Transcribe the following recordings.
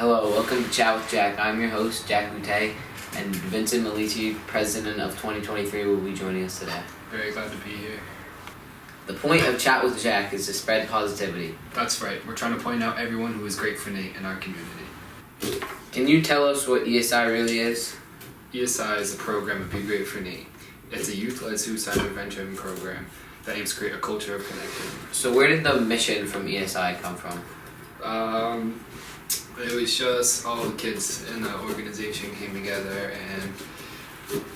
Hello, welcome to Chat with Jack. I'm your host, Jack Vouté, and Vincent Milici, President of 2023, will be joining us today. Very glad to be here. The point of Chat with Jack is to spread positivity. That's right. We're trying to point out everyone who is great for Nate in our community. Can you tell us what ESI really is? ESI is a program of Be Great for Nate. It's a youth-led suicide prevention program that aims to create a culture of connection. So where did the mission from ESI come from? It was just all the kids in the organization came together and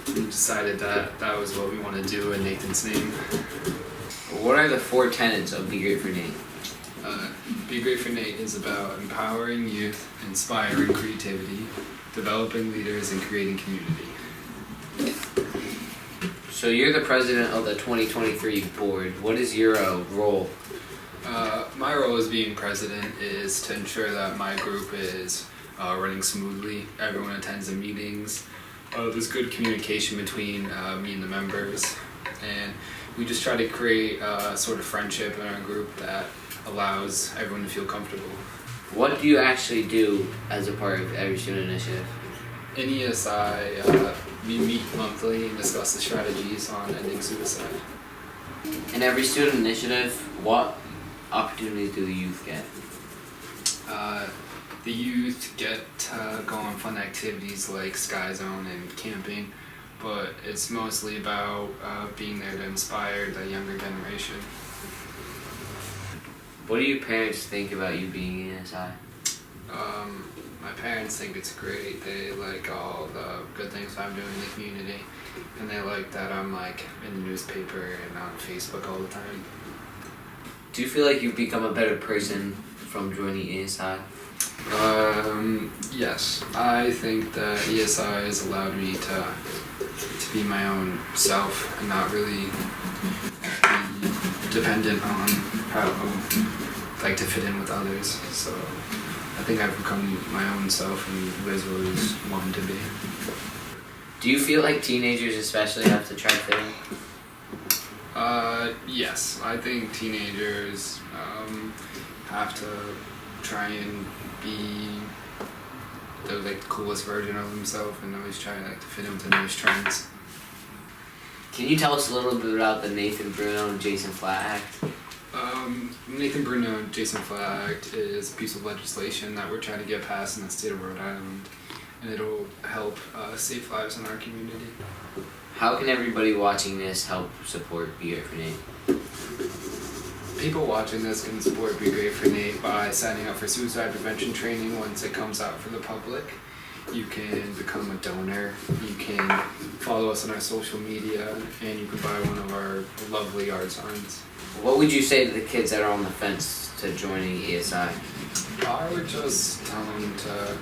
we decided that that was what we want to do in Nathan's name. What are the 4 tenets of Be Great for Nate? Be Great for Nate is about empowering youth, inspiring creativity, developing leaders, and creating community. So you're the president of the 2023 board. What is your role? My role as being president is to ensure that my group is running smoothly. Everyone attends the meetings. There's good communication between me and the members, and we just try to create a sort of friendship in our group that allows everyone to feel comfortable. What do you actually do as a part of every student initiative? In ESI, we meet monthly and discuss the strategies on ending suicide. In every student initiative, what opportunities do the youth get? The youth get to go on fun activities like Sky Zone and camping, but it's mostly about being there to inspire the younger generation. What do your parents think about you being in ESI? My parents think it's great. They like all the good things I'm doing in the community, and they like that I'm like in the newspaper and on Facebook all the time. Do you feel like you've become a better person from joining ESI? Yes. I think that ESI has allowed me to be my own self and not really be dependent on how I like to fit in with others. So I think I've become my own self and who I've always wanted to be. Do you feel like teenagers especially have to try to fit in? Yes. I think teenagers have to try and be the coolest version of themselves and always try to fit into those trends. Can you tell us a little bit about the Nathan Bruno and Jason Flat Act? Nathan Bruno and Jason Flat Act is a piece of legislation that we're trying to get passed in the state of Rhode Island, and it'll help save lives in our community. How can everybody watching this help support Be Great for Nate? People watching this can support Be Great for Nate by signing up for suicide prevention training once it comes out for the public. You can become a donor, you can follow us on our social media, and you can buy one of our lovely art signs. What would you say to the kids that are on the fence to joining ESI? I would just tell them to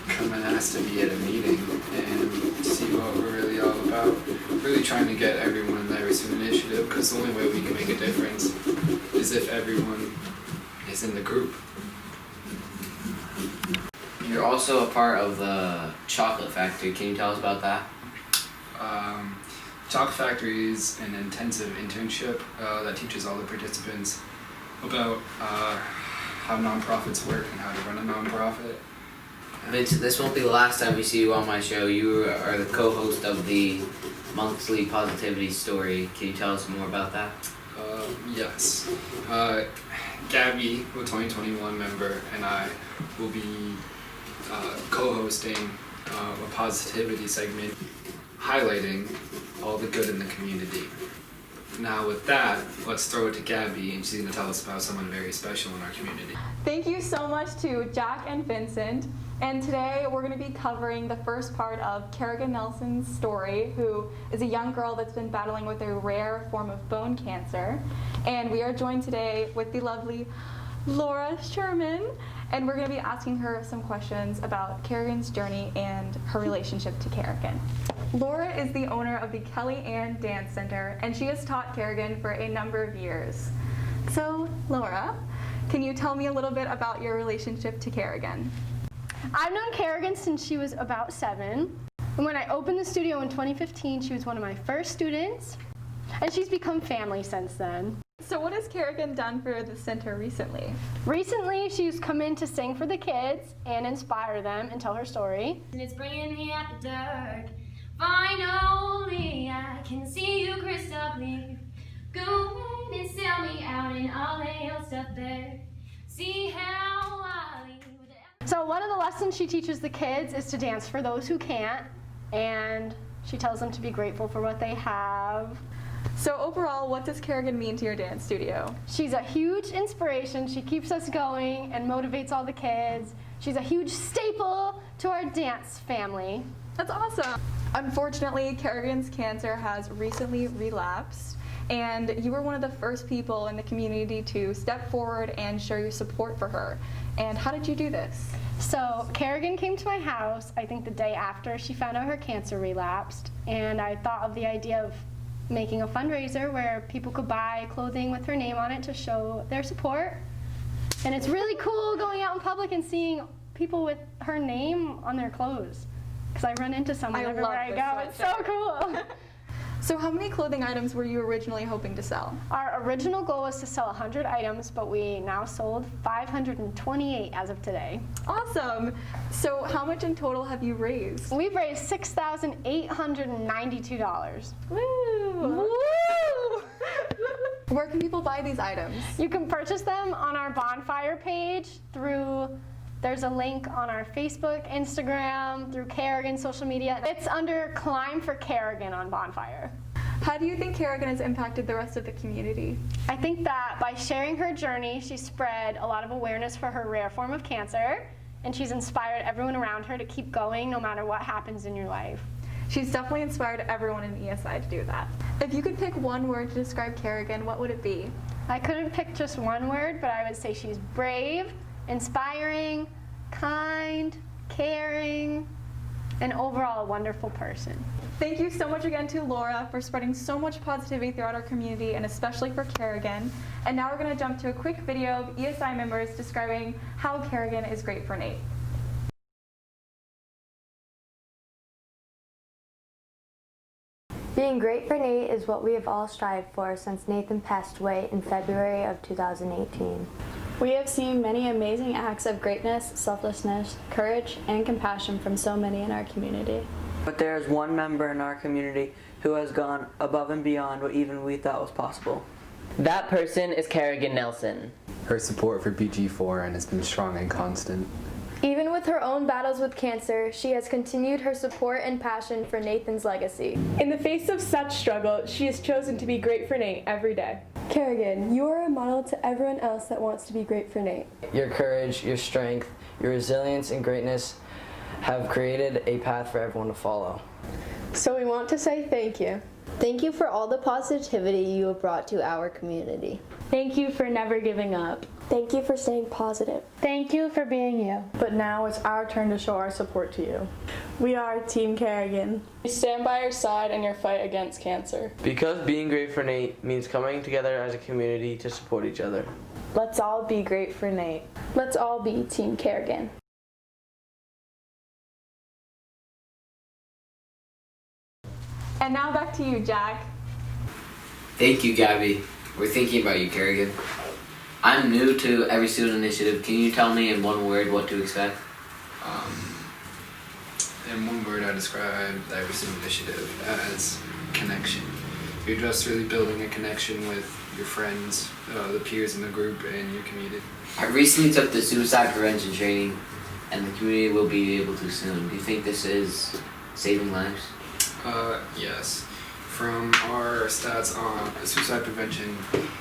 come and ask to be at a meeting and see what we're really all about. Really trying to get everyone in the Every Student Initiative, because the only way we can make a difference is if everyone is in the group. You're also a part of the Chocolate Factory. Can you tell us about that? Chocolate Factory is an intensive internship that teaches all the participants about how nonprofits work and how to run a nonprofit. Vince, this won't be the last time we see you on my show. You are the co-host of the monthly Positivity Story. Can you tell us more about that? Yes. Gabby, a 2021 member, and I will be co-hosting a positivity segment highlighting all the good in the community. Now with that, let's throw it to Gabby, and she's going to tell us about someone very special in our community. Thank you so much to Jack and Vincent. And today we're going to be covering the first part of Kerrigan Nelson's story, who is a young girl that's been battling with a rare form of bone cancer. And we are joined today with the lovely Laura Sherman, and we're going to be asking her some questions about Kerrigan's journey and her relationship to Kerrigan. Laura is the owner of the Kelly Ann Dance Center, and she has taught Kerrigan for a number of years. So, Laura, can you tell me a little bit about your relationship to Kerrigan? I've known Kerrigan since she was about 7. And when I opened the studio in 2015, she was one of my first students, and she's become family since then. So what has Kerrigan done for the center recently? Recently, she's come in to sing for the kids and inspire them and tell her story. And it's bringing me at the dark. Finally, I can see you crystal clear. Go ahead and sell me out and I'll lay your stuff there. See how I leave with it. So one of the lessons she teaches the kids is to dance for those who can't, and she tells them to be grateful for what they have. So overall, what does Kerrigan mean to your dance studio? She's a huge inspiration. She keeps us going and motivates all the kids. She's a huge staple to our dance family. That's awesome. Unfortunately, Kerrigan's cancer has recently relapsed, and you were one of the first people in the community to step forward and show your support for her. And how did you do this? So Kerrigan came to my house, I think the day after she found out her cancer relapsed, and I thought of the idea of making a fundraiser where people could buy clothing with her name on it to show their support. And it's really cool going out in public and seeing people with her name on their clothes, because I run into someone everywhere I go. It's so cool. So how many clothing items were you originally hoping to sell? Our original goal was to sell 100 items, but we now sold 528 as of today. Awesome. So how much in total have you raised? We've raised $6,892. Woo! Woo! Where can people buy these items? You can purchase them on our bonfire page there's a link on our Facebook, Instagram, through Kerrigan social media. It's under Climb for Kerrigan on Bonfire. How do you think Kerrigan has impacted the rest of the community? I think that by sharing her journey, she spread a lot of awareness for her rare form of cancer, and she's inspired everyone around her to keep going no matter what happens in your life. She's definitely inspired everyone in ESI to do that. If you could pick one word to describe Kerrigan, what would it be? I couldn't pick just one word, but I would say she's brave, inspiring, kind, caring, and overall a wonderful person. Thank you so much again to Laura for spreading so much positivity throughout our community, and especially for Kerrigan. And now we're going to jump to a quick video of ESI members describing how Kerrigan is great for Nate. Being great for Nate is what we have all strived for since Nathan passed away in February of 2018. We have seen many amazing acts of greatness, selflessness, courage, and compassion from so many in our community. But there is one member in our community who has gone above and beyond what even we thought was possible. That person is Kerrigan Nelson. Her support for PG4 has been strong and constant. Even with her own battles with cancer, she has continued her support and passion for Nathan's legacy. In the face of such struggle, she has chosen to be great for Nate every day. Kerrigan, you are a model to everyone else that wants to be great for Nate. Your courage, your strength, your resilience and greatness have created a path for everyone to follow. So we want to say thank you. Thank you for all the positivity you have brought to our community. Thank you for never giving up. Thank you for staying positive. Thank you for being you. But now it's our turn to show our support to you. We are Team Kerrigan. We stand by your side in your fight against cancer. Because being great for Nate means coming together as a community to support each other. Let's all be great for Nate. Let's all be Team Kerrigan. And now back to you, Jack. Thank you, Gabby. We're thinking about you, Kerrigan. I'm new to Every Student Initiative. Can you tell me in one word what to expect? In one word, I describe the Every Student Initiative as connection. You're just really building a connection with your friends, the peers in the group, and your community. I recently took the suicide prevention training, and the community will be able to soon. Do you think this is saving lives? Yes. From our stats on the suicide prevention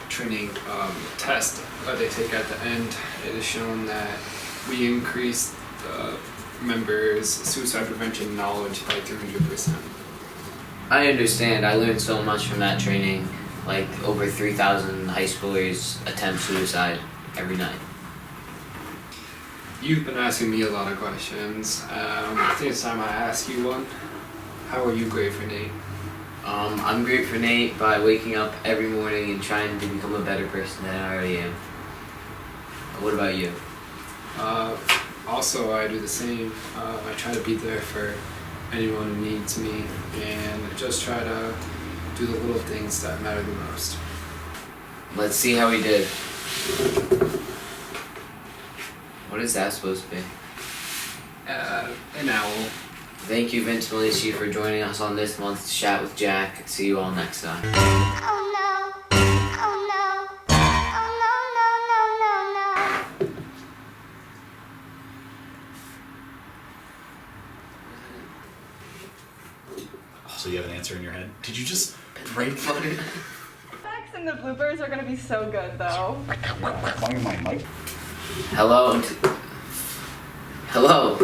training test they take at the end, it is shown that we increased members' suicide prevention knowledge by 300%. I understand. I learned so much from that training. Like over 3,000 high schoolers attempt suicide every night. You've been asking me a lot of questions. I think it's time I ask you one. How are you great for Nate? I'm great for Nate by waking up every morning and trying to become a better person than I already am. What about you? Also, I do the same. I try to be there for anyone who needs me and just try to do the little things that matter the most. Let's see how he did. What is that supposed to be? An owl. Thank you, Vince Milici, for joining us on this month's Chat with Jack. See you all next time. So you have an answer in your head? Did you just break Outtakes and the bloopers are gonna be so good, though. Find my mic. Hello. Hello.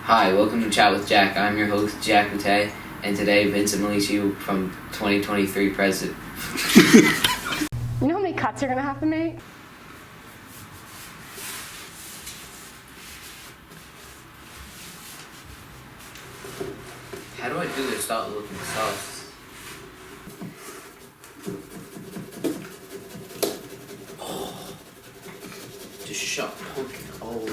Hi, welcome to Chat with Jack. I'm your host, Jack Vouté, and today Vincent Milici from 2023 president. You know how many cuts you're gonna have to make? How do I do this without looking sauce? Oh. Just shut poking all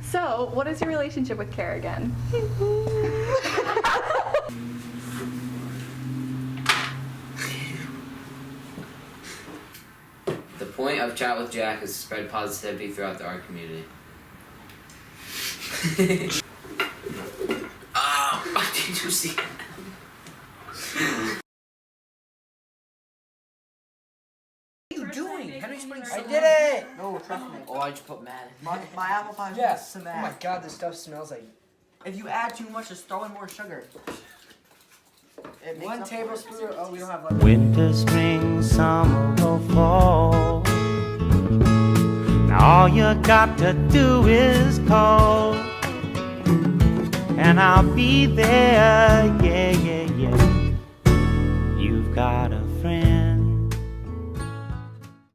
So, what is your relationship with Kerrigan? The point of Chat with Jack is to spread positivity throughout the art community. Did you see that? What are you doing? How do you explain I did it! No, trust me. Oh, I just put mad. My apple pie Yeah. is Oh smack. my god, this stuff smells like. If you add too much, just throw in more sugar. It makes One up for tablespoon. it. Oh, we don't have left. Winter, spring, summer, or fall. Now all you got to do is call, and I'll be there. Yeah, yeah, yeah. You've got a friend.